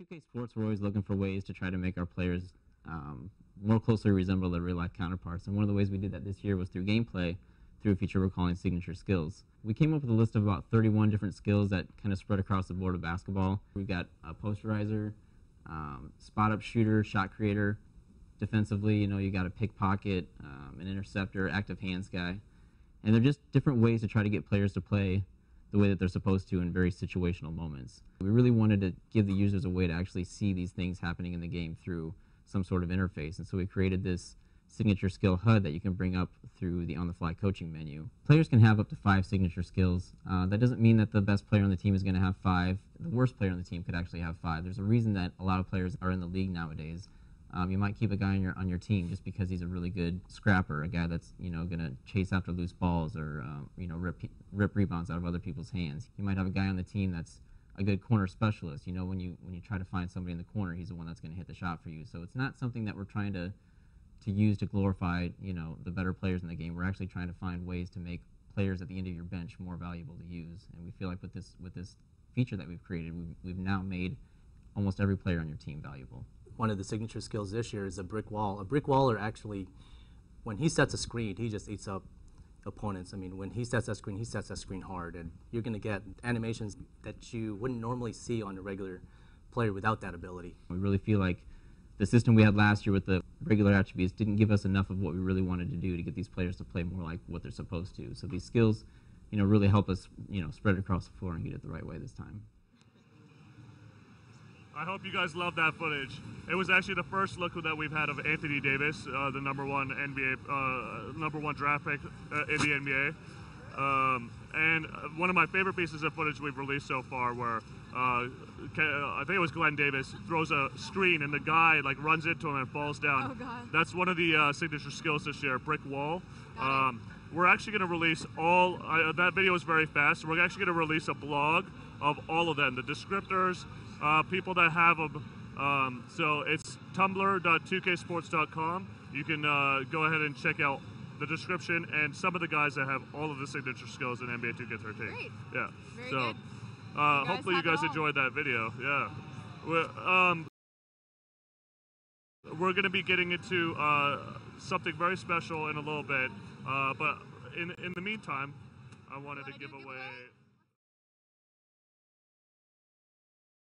2K Sports, we're always looking for ways to try to make our players more closely resemble their real-life counterparts. And one of the ways we did that this year was through gameplay, through a feature we're calling Signature Skills. We came up with a list of about 31 different skills that kind of spread across the board of basketball. We've got a posterizer, spot-up shooter, shot creator. Defensively, you got a pickpocket, an interceptor, active hands guy. And they're just different ways to try to get players to play the way that they're supposed to in very situational moments. We really wanted to give the users a way to actually see these things happening in the game through some sort of interface. And so we created this signature skill HUD that you can bring up through the on-the-fly coaching menu. Players can have up to 5 signature skills. That doesn't mean that the best player on the team is going to have 5. The worst player on the team could actually have 5. There's a reason that a lot of players are in the league nowadays. You might keep a guy on your team just because he's a really good scrapper, a guy that's going to chase after loose balls or rip rebounds out of other people's hands. You might have a guy on the team that's a good corner specialist. When you try to find somebody in the corner, he's the one that's going to hit the shot for you. So it's not something that we're trying to use to glorify the better players in the game. We're actually trying to find ways to make players at the end of your bench more valuable to use. And we feel like with this feature that we've created, we've now made almost every player on your team valuable. One of the signature skills this year is a brick wall. A brick waller actually, when he sets a screen, he just eats up opponents. I mean, when he sets that screen hard, and you're going to get animations that you wouldn't normally see on a regular player without that ability. We really feel like the system we had last year with the regular attributes didn't give us enough of what we really wanted to do to get these players to play more like what they're supposed to. So these skills, really help us, spread it across the floor and get it the right way this time. I hope you guys love that footage. It was actually the first look that we've had of Anthony Davis, the number one draft pick in the NBA. And one of my favorite pieces of footage we've released so far, where I think it was Glenn Davis throws a screen and the guy runs into him and falls down. Oh God. That's one of the signature skills this year, brick wall. We're actually going to release all. That video is very fast. We're actually going to release a blog of all of them, the descriptors. People that have them. So it's tumblr.2ksports.com. You can go ahead and check out the description and some of the guys that have all of the signature skills in NBA 2K13. Great. Yeah. Very so good. hopefully you guys enjoyed that video. Yeah. We're going to be getting into something very special in a little bit. But in the meantime, I wanted to give away